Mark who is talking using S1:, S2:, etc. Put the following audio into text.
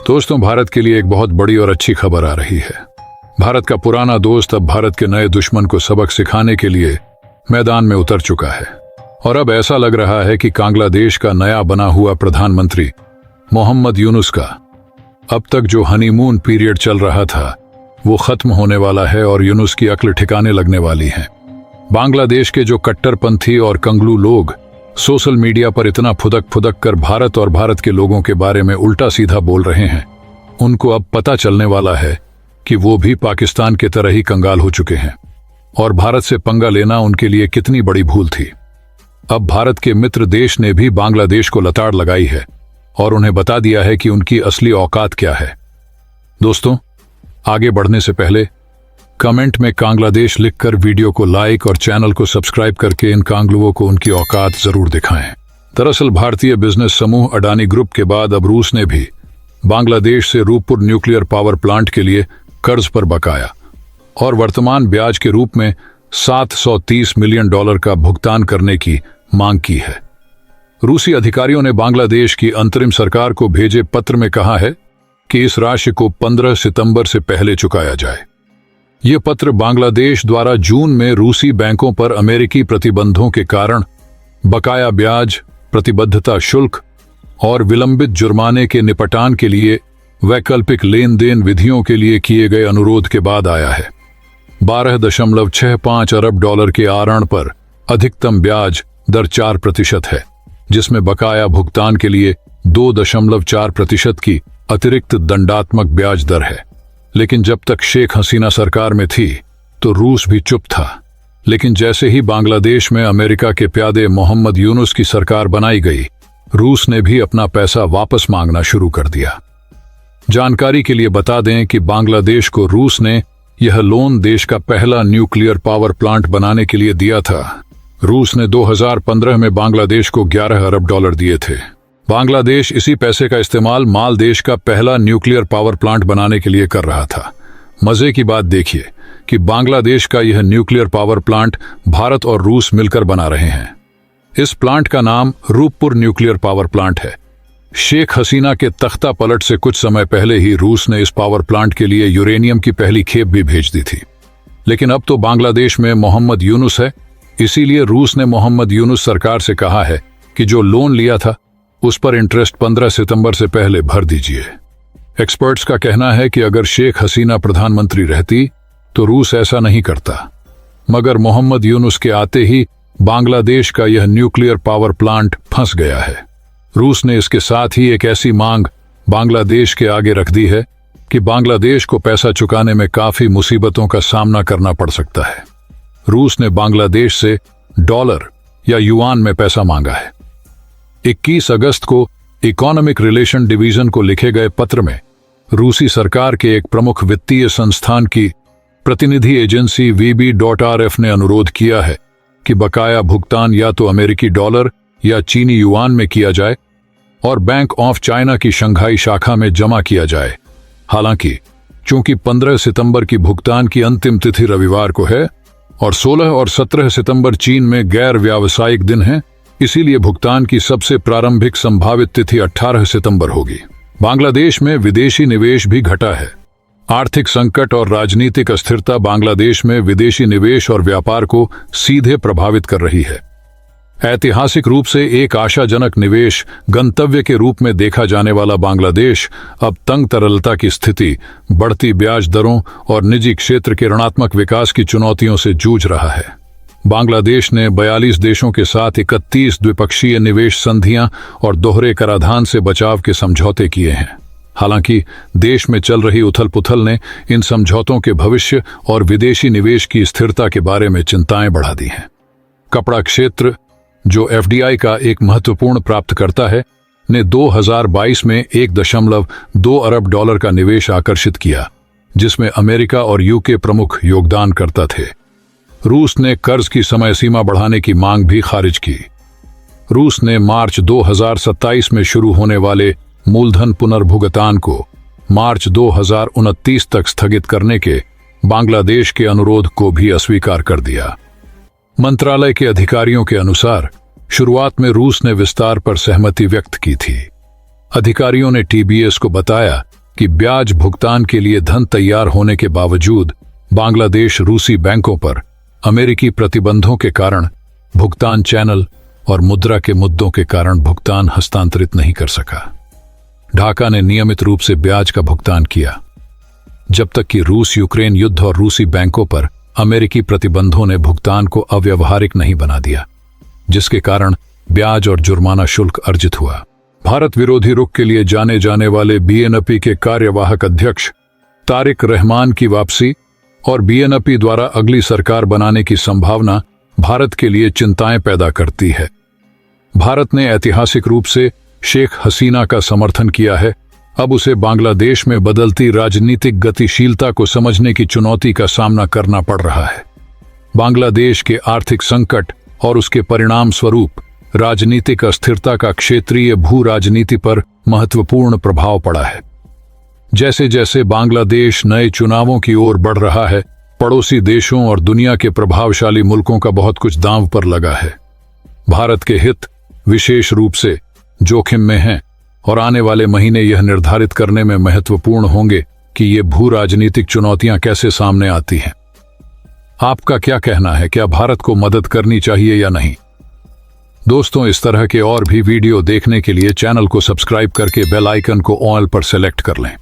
S1: दोस्तों, भारत के लिए एक बहुत बड़ी और अच्छी खबर आ रही है। भारत का पुराना दोस्त अब भारत के नए दुश्मन को सबक सिखाने के लिए मैदान में उतर चुका है और अब ऐसा लग रहा है कि बांग्लादेश का नया बना हुआ प्रधानमंत्री मोहम्मद यूनुस का अब तक जो हनीमून पीरियड चल रहा था वो खत्म होने वाला है और यूनुस की अक्ल ठिकाने लगने वाली है। बांग्लादेश के जो कट्टरपंथी और कंगलू लोग सोशल मीडिया पर इतना फुदक कर भारत और भारत के लोगों के बारे में उल्टा सीधा बोल रहे हैं, उनको अब पता चलने वाला है कि वो भी पाकिस्तान के तरह ही कंगाल हो चुके हैं और भारत से पंगा लेना उनके लिए कितनी बड़ी भूल थी। अब भारत के मित्र देश ने भी बांग्लादेश को लताड़ लगाई है और उन्हें बता दिया है कि उनकी असली औकात क्या है। दोस्तों, आगे बढ़ने से पहले कमेंट में बांग्लादेश लिखकर वीडियो को लाइक और चैनल को सब्सक्राइब करके इन कांगलुओं को उनकी औकात जरूर दिखाएं। दरअसल भारतीय बिजनेस समूह अडानी ग्रुप के बाद अब रूस ने भी बांग्लादेश से रूपपुर न्यूक्लियर पावर प्लांट के लिए कर्ज पर बकाया और वर्तमान ब्याज के रूप में $730 मिलियन का भुगतान करने की मांग की है। रूसी अधिकारियों ने बांग्लादेश की अंतरिम सरकार को भेजे पत्र में कहा है कि इस राशि को 15 सितंबर से पहले चुकाया जाए। यह पत्र बांग्लादेश द्वारा जून में रूसी बैंकों पर अमेरिकी प्रतिबंधों के कारण बकाया ब्याज, प्रतिबद्धता शुल्क और विलंबित जुर्माने के निपटान के लिए वैकल्पिक लेन देन विधियों के लिए किए गए अनुरोध के बाद आया है। $12.65 अरब के आरण पर अधिकतम ब्याज दर 4% है, जिसमें बकाया भुगतान के लिए 2.4% की अतिरिक्त दंडात्मक ब्याज दर है। लेकिन जब तक शेख हसीना सरकार में थी तो रूस भी चुप था, लेकिन जैसे ही बांग्लादेश में अमेरिका के प्यादे मोहम्मद यूनुस की सरकार बनाई गई, रूस ने भी अपना पैसा वापस मांगना शुरू कर दिया। जानकारी के लिए बता दें कि बांग्लादेश को रूस ने यह लोन देश का पहला न्यूक्लियर पावर प्लांट बनाने के लिए दिया था। रूस ने 2015 में बांग्लादेश को $11 अरब दिए थे। बांग्लादेश इसी पैसे का इस्तेमाल माल देश का पहला न्यूक्लियर पावर प्लांट बनाने के लिए कर रहा था। मजे की बात देखिए कि बांग्लादेश का यह न्यूक्लियर पावर प्लांट भारत और रूस मिलकर बना रहे हैं। इस प्लांट का नाम रूपपुर न्यूक्लियर पावर प्लांट है। शेख हसीना के तख्ता पलट से कुछ समय पहले ही रूस ने इस पावर प्लांट के लिए यूरेनियम की पहली खेप भी भेज दी थी। लेकिन अब तो बांग्लादेश में मोहम्मद यूनुस है, इसीलिए रूस ने मोहम्मद यूनुस सरकार से कहा है कि जो लोन लिया था उस पर इंटरेस्ट 15 सितंबर से पहले भर दीजिए। एक्सपर्ट्स का कहना है कि अगर शेख हसीना प्रधानमंत्री रहती तो रूस ऐसा नहीं करता, मगर मोहम्मद यूनुस के आते ही बांग्लादेश का यह न्यूक्लियर पावर प्लांट फंस गया है। रूस ने इसके साथ ही एक ऐसी मांग बांग्लादेश के आगे रख दी है कि बांग्लादेश को पैसा चुकाने में काफी मुसीबतों का सामना करना पड़ सकता है। रूस ने बांग्लादेश से डॉलर या युआन में पैसा मांगा है। 21 अगस्त को इकोनॉमिक रिलेशन डिवीजन को लिखे गए पत्र में रूसी सरकार के एक प्रमुख वित्तीय संस्थान की प्रतिनिधि एजेंसी VB.RF ने अनुरोध किया है कि बकाया भुगतान या तो अमेरिकी डॉलर या चीनी युआन में किया जाए और बैंक ऑफ चाइना की शंघाई शाखा में जमा किया जाए। हालांकि चूंकि 15 सितंबर की भुगतान की अंतिम तिथि रविवार को है और 16 और 17 सितंबर चीन में गैर व्यावसायिक दिन है, इसीलिए भुगतान की सबसे प्रारंभिक संभावित तिथि 18 सितंबर होगी। बांग्लादेश में विदेशी निवेश भी घटा है। आर्थिक संकट और राजनीतिक अस्थिरता बांग्लादेश में विदेशी निवेश और व्यापार को सीधे प्रभावित कर रही है। ऐतिहासिक रूप से एक आशाजनक निवेश गंतव्य के रूप में देखा जाने वाला बांग्लादेश अब तंग तरलता की स्थिति, बढ़ती ब्याज दरों और निजी क्षेत्र के ऋणात्मक विकास की चुनौतियों से जूझ रहा है। बांग्लादेश ने 42 देशों के साथ 31 द्विपक्षीय निवेश संधियां और दोहरे कराधान से बचाव के समझौते किए हैं। हालांकि देश में चल रही उथल पुथल ने इन समझौतों के भविष्य और विदेशी निवेश की स्थिरता के बारे में चिंताएं बढ़ा दी हैं। कपड़ा क्षेत्र, जो FDI का एक महत्वपूर्ण प्राप्तकर्ता है, ने 2022 में $1.2 अरब का निवेश आकर्षित किया, जिसमें अमेरिका और UK प्रमुख योगदानकर्ता थे। रूस ने कर्ज की समय सीमा बढ़ाने की मांग भी खारिज की। रूस ने मार्च 2027 में शुरू होने वाले मूलधन पुनर्भुगतान को मार्च 2029 तक स्थगित करने के बांग्लादेश के अनुरोध को भी अस्वीकार कर दिया। मंत्रालय के अधिकारियों के अनुसार शुरुआत में रूस ने विस्तार पर सहमति व्यक्त की थी। अधिकारियों ने TBS को बताया कि ब्याज भुगतान के लिए धन तैयार होने के बावजूद बांग्लादेश रूसी बैंकों पर अमेरिकी प्रतिबंधों के कारण भुगतान चैनल और मुद्रा के मुद्दों के कारण भुगतान हस्तांतरित नहीं कर सका। ढाका ने नियमित रूप से ब्याज का भुगतान किया जब तक कि रूस यूक्रेन युद्ध और रूसी बैंकों पर अमेरिकी प्रतिबंधों ने भुगतान को अव्यावहारिक नहीं बना दिया, जिसके कारण ब्याज और जुर्माना शुल्क अर्जित हुआ। भारत विरोधी रुख के लिए जाने जाने वाले बीएनपी के कार्यवाहक अध्यक्ष तारिक रहमान की वापसी और बीएनपी द्वारा अगली सरकार बनाने की संभावना भारत के लिए चिंताएं पैदा करती है। भारत ने ऐतिहासिक रूप से शेख हसीना का समर्थन किया है। अब उसे बांग्लादेश में बदलती राजनीतिक गतिशीलता को समझने की चुनौती का सामना करना पड़ रहा है। बांग्लादेश के आर्थिक संकट और उसके परिणाम स्वरूप राजनीतिक अस्थिरता का क्षेत्रीय भू राजनीति पर महत्वपूर्ण प्रभाव पड़ा है। जैसे जैसे बांग्लादेश नए चुनावों की ओर बढ़ रहा है, पड़ोसी देशों और दुनिया के प्रभावशाली मुल्कों का बहुत कुछ दांव पर लगा है। भारत के हित विशेष रूप से जोखिम में हैं और आने वाले महीने यह निर्धारित करने में महत्वपूर्ण होंगे कि ये भू राजनीतिक चुनौतियां कैसे सामने आती हैं। आपका क्या कहना है? क्या भारत को मदद करनी चाहिए या नहीं? दोस्तों, इस तरह के और भी वीडियो देखने के लिए चैनल को सब्सक्राइब करके बेल आइकन को ऑल पर सेलेक्ट कर लें।